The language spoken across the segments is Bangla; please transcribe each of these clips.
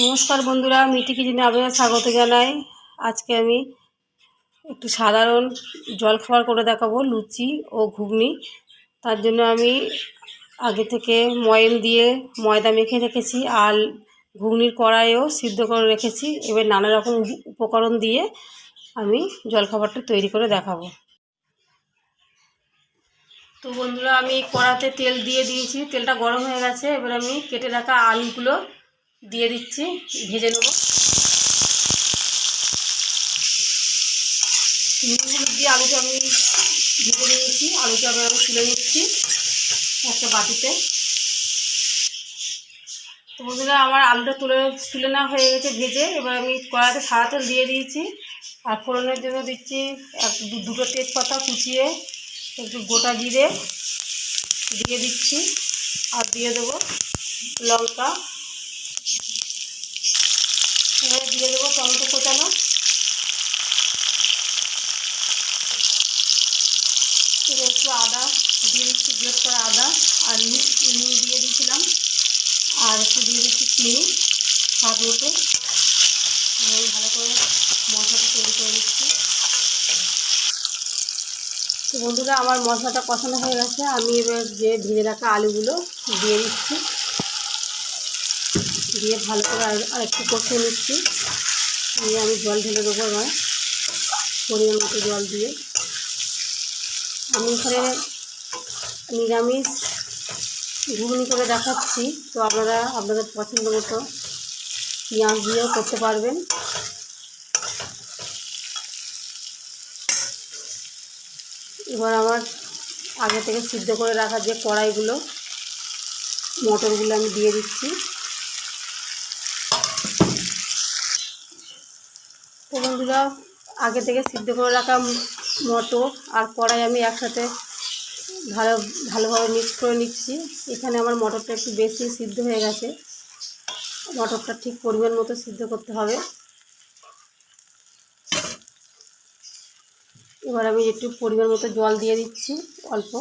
নমস্কার বন্ধুরা, মিটি কিচেনে আপনাদের স্বাগত জানাই। আজকে আমি একটু সাধারণ জলখাবার করে দেখাবো, লুচি ও ঘুগনি। তার জন্য আমি আগে থেকে ময়াম দিয়ে ময়দা মেখে রেখেছি, আর ঘুগনির কড়াইও সিদ্ধ করে রেখেছি। এবার নানা রকম উপকরণ দিয়ে আমি জলখাবারটা তৈরি করে দেখাবো। তো বন্ধুরা, আমি কড়াতে তেল দিয়ে দিয়েছি, তেলটা গরম হয়ে গেছে। এবার আমি কেটে রাখা আলুগুলো দিয়ে দিচ্ছি, ভেজে নেব। নুন দিয়ে আলুটা আমি ভেজে নিয়েছি, আলুটা আবার আমি তুলে নিচ্ছি একটা বাটিতে। তো বন্ধুরা, আমার আলুটা তুলে নেওয়া হয়ে গেছে ভেজে। এবার আমি কড়াইতে সাদা তেল দিয়ে দিয়েছি, আর ফোড়নের জন্য দিচ্ছি দুটো তেজপাতা কুচিয়ে, একটু গোটা জিরে দিয়ে দিচ্ছি, আর দিয়ে দেবো লঙ্কা। এবারে দিয়ে দেবো টমেটো কোচানো, এবার একটু আদা দিয়ে দিচ্ছি, গ্রেট করা আদা, আর নুন দিয়ে দিয়েছিলাম, আর একটু দিয়ে দিচ্ছি চিনি স্বাদ মতো। ভালো করে মশলাটা তৈরি করে দিচ্ছি। তো বন্ধুরা, আমার মশলাটা কষানো হয়ে গেছে। আমি এবার যে ভেজে রাখা আলুগুলো দিয়ে দিচ্ছি, দিয়ে ভালো করে আর একটু কষিয়ে নিচ্ছি। দিয়ে আমি জল ঢেলে দেবো এবার পরিমাণ মতো জল দিয়ে। আমি এখানে নিরামিষ ঘুগনি করে দেখাচ্ছি, তো আপনারা আপনাদের পছন্দ মতো পেঁয়াজ দিয়েও করতে পারবেন। এবার আমার আগে থেকে সিদ্ধ করে রাখা যে কড়াইগুলো, মটরগুলো আমি দিয়ে দিচ্ছি। তো বন্ধুরা, আগে থেকে সিদ্ধ করে রাখা মটর আর কড়াই আমি একসাথে ভালোভাবে মিক্স করে নিচ্ছি। এখানে আমার মটরটা একটু বেশি সিদ্ধ হয়ে গেছে, মটরটা ঠিক পরিমাণ মতো সিদ্ধ করতে হবে। এবার আমি একটু পরিমাণ মতো জল দিয়ে দিচ্ছি, অল্প।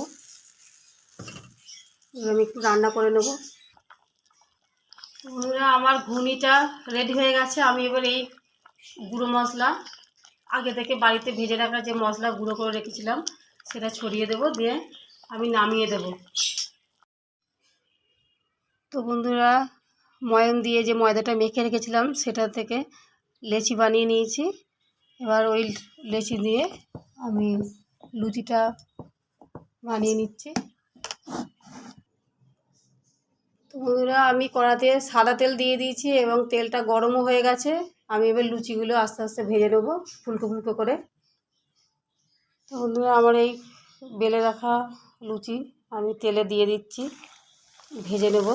এবার আমি একটু রান্না করে নেব। বন্ধুরা, আমার ঘুগনিটা রেডি হয়ে গেছে। আমি এবার এই গুঁড়ো মশলা, আগে থেকে বাড়িতে ভেজে রাখা যে মশলা গুঁড়ো করে রেখেছিলাম, সেটা ছড়িয়ে দেব, দিয়ে আমি নামিয়ে দেব। তো বন্ধুরা, ময়াম দিয়ে যে ময়দাটা মেখে রেখেছিলাম, সেটা থেকে লেচি বানিয়ে নিয়েছি। এবার ওই লেচি দিয়ে আমি লুচিটা বানিয়ে নিচ্ছি। তো বন্ধুরা, আমি কড়াতে সাদা তেল দিয়ে দিয়েছি এবং তেলটা গরমও হয়ে গেছে। আমি এবার লুচিগুলো আস্তে আস্তে ভেজে নেবো ফুলকো ফুলকো করে। তো বন্ধুরা, আমার এই বেলে রাখা লুচি আমি তেলে দিয়ে দিচ্ছি, ভেজে নেব।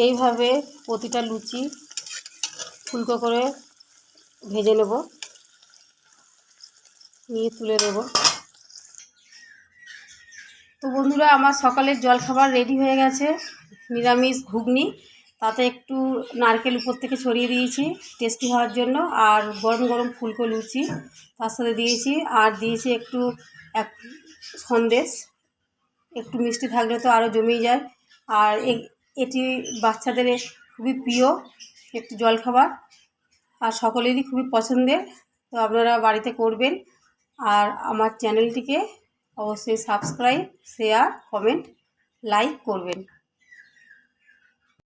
এইভাবে প্রতিটা লুচি ফুলকো করে ভেজে নেব, নিয়ে তুলে দেব। তো বন্ধুরা, আমার সকালের জলখাবার রেডি হয়ে গেছে, নিরামিষ ঘুগনি। তাতে একটু নারকেল উপর থেকে ছড়িয়ে দিয়েছি টেস্টি হওয়ার জন্য, আর গরম গরম ফুলকো লুচি তার সাথে দিয়েছি, আর দিয়েছি একটু সন্দেশ। একটু মিষ্টি থাকলে তো আরও জমেই যায়। আর এটি বাচ্চাদের খুবই প্রিয় একটু জলখাবার, আর সকলেরই খুবই পছন্দের। তো আপনারা বাড়িতে করবেন, আর আমার চ্যানেলটিকে অবশ্যই সাবস্ক্রাইব, শেয়ার, কমেন্ট, লাইক করবেন।